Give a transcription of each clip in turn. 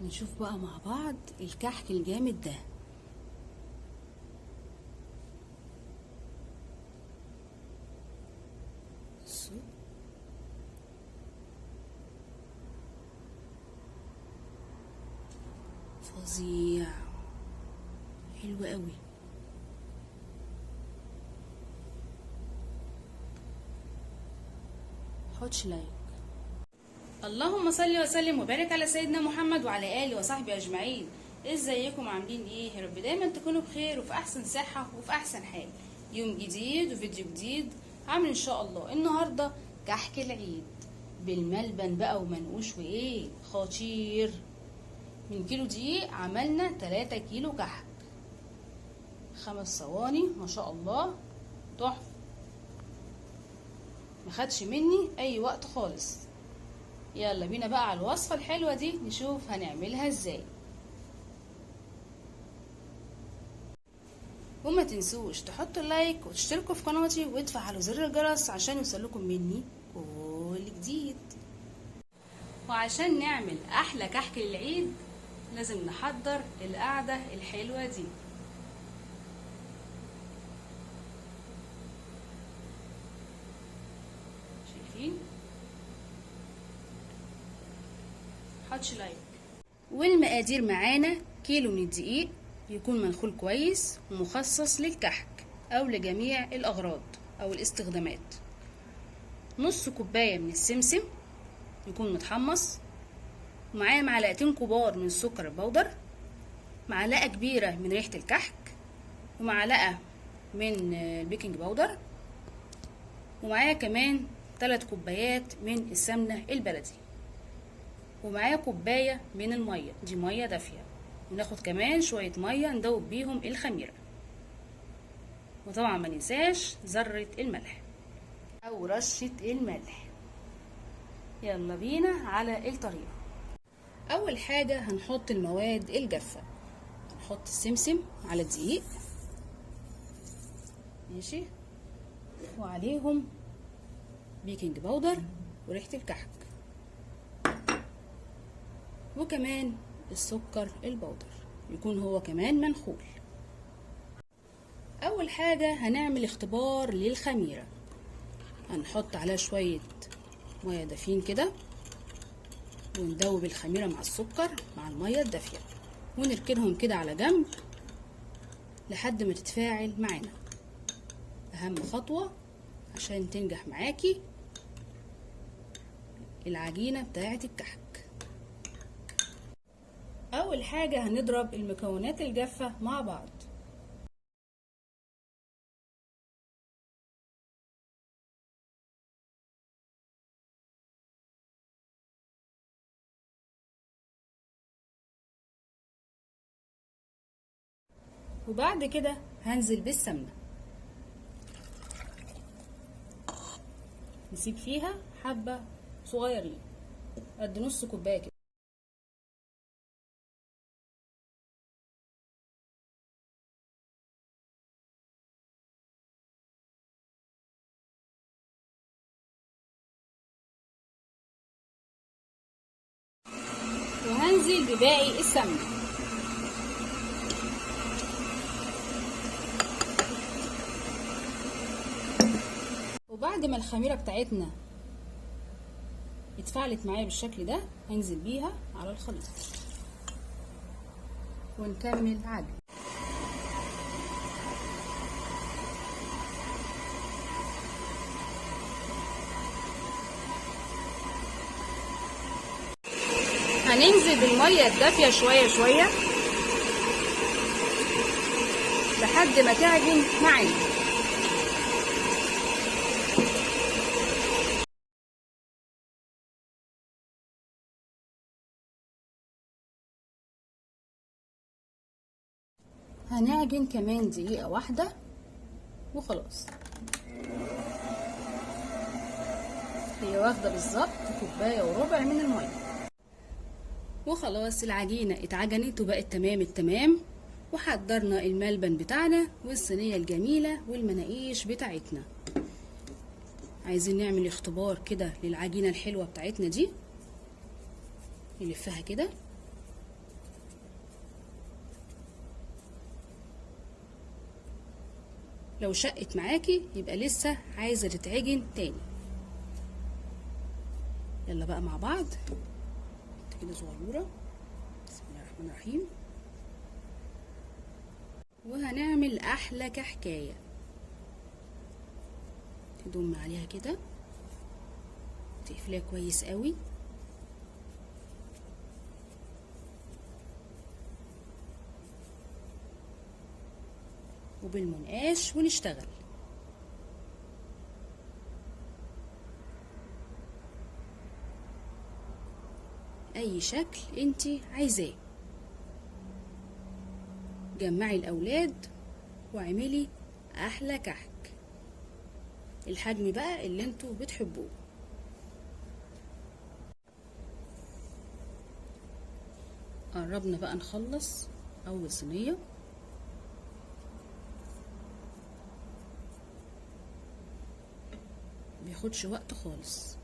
نشوف بقى مع بعض الكحك الجامد ده. بصوا فظيع، حلو قوي. حطش لايك. اللهم صل وسلم وبارك على سيدنا محمد وعلى اله وصحبه اجمعين. ازيكم عاملين ايه؟ يا رب دايما تكونوا بخير وفي احسن صحه وفي احسن حال. يوم جديد وفيديو جديد عامل ان شاء الله. النهارده كحك العيد بالملبن بقى ومنقوش وايه خطير. من كيلو دقيق عملنا 3 كيلو كحك، 5 صواني ما شاء الله، تحفه. مخدش مني اي وقت خالص. يلا بينا بقى على الوصفة الحلوة دي نشوف هنعملها ازاي. وما تنسوش تحطوا لايك وتشتركوا في قناتي وتفعلوا زر الجرس عشان يوصلكم مني كل جديد. وعشان نعمل احلى كحك للعيد لازم نحضر القعدة الحلوة دي. شايفين؟ حطش لايك. والمقادير معانا: كيلو من الدقيق يكون منخول كويس ومخصص للكحك او لجميع الاغراض او الاستخدامات. نص كوباية من السمسم يكون متحمص، ومعايا معلقتين كبار من السكر البودر، معلقة كبيرة من ريحة الكحك، ومعلقة من البيكنج باودر، ومعايا كمان 3 كوبايات من السمنة البلدي، ومعايا كوباية من المية، دي مية دافية، وناخد كمان شوية مية ندوب بيهم الخميرة، وطبعا ما ننساش ذرة الملح او رشة الملح. يلا بينا على الطريقة. اول حاجة هنحط المواد الجافة. هنحط السمسم على الدقيق، ماشي، وعليهم بيكنج باودر وريحة الكحك، وكمان السكر البودر يكون هو كمان منخول. اول حاجة هنعمل اختبار للخميرة. هنحط عليها شوية مية دافين كده، وندوب الخميرة مع السكر مع المية الدافية، ونركنهم كده على جنب لحد ما تتفاعل معانا. اهم خطوة عشان تنجح معاكي العجينة بتاعة الكحك. اول حاجة هنضرب المكونات الجافة مع بعض. وبعد كده هنزل بالسمنة، نسيب فيها حبة صغيرين قد نص كوباية كده. وهنزل بباقي السمنة. وبعد ما الخميرة بتاعتنا اتفعلت معايا بالشكل ده هنزل بيها على الخليط ونكمل عجن. هننزل بالمية الدافية شوية شوية لحد ما تعجن معانا. هنعجن كمان دقيقة واحدة وخلاص. هي واخدة بالظبط كوباية وربع من المية. وخلاص العجينة اتعجنت وبقت تمام التمام، وحضرنا الملبن بتاعنا والصينية الجميلة والمناقيش بتاعتنا. عايزين نعمل اختبار كده للعجينة الحلوة بتاعتنا دي. نلفها كده لو شقت معاكي يبقى لسه عايزة تتعجن تاني. يلا بقى مع بعض كده صغيرة. بسم الله الرحمن الرحيم. وهنعمل احلى كحكاية. تضم عليها كده، تقفليها كويس قوي. وبالمنقاش ونشتغل. اي شكل انتي عايزاه. جمعي الاولاد واعملي احلى كحك. الحجم بقى اللي انتوا بتحبوه. قربنا بقى نخلص اول صينية. بياخدش وقت خالص،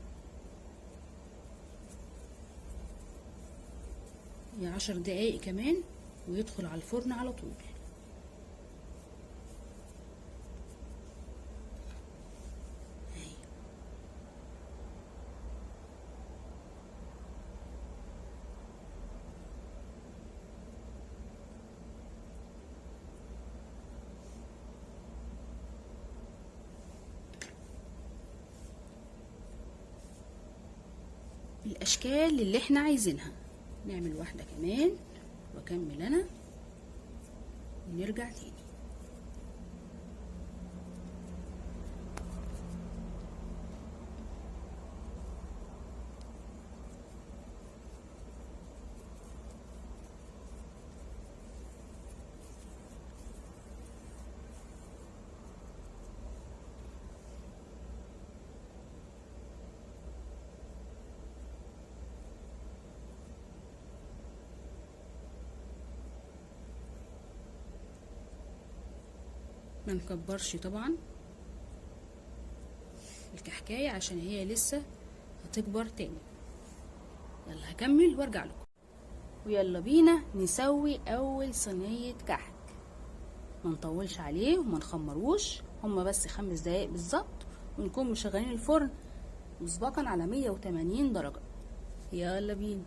هي 10 دقايق كمان ويدخل على الفرن على طول. الاشكال اللي احنا عايزينها. نعمل واحدة كمان واكمل انا ونرجع تاني. ما نكبرش طبعا الكحكاية عشان هي لسه هتكبر تاني. يلا هكمل وارجع لكم. ويلا بينا نسوي اول صينية كحك. ما نطولش عليه وما نخمروش، هما بس 5 دقايق بالظبط، ونكون مشغلين الفرن مسبقا على 180 درجة. يلا بينا.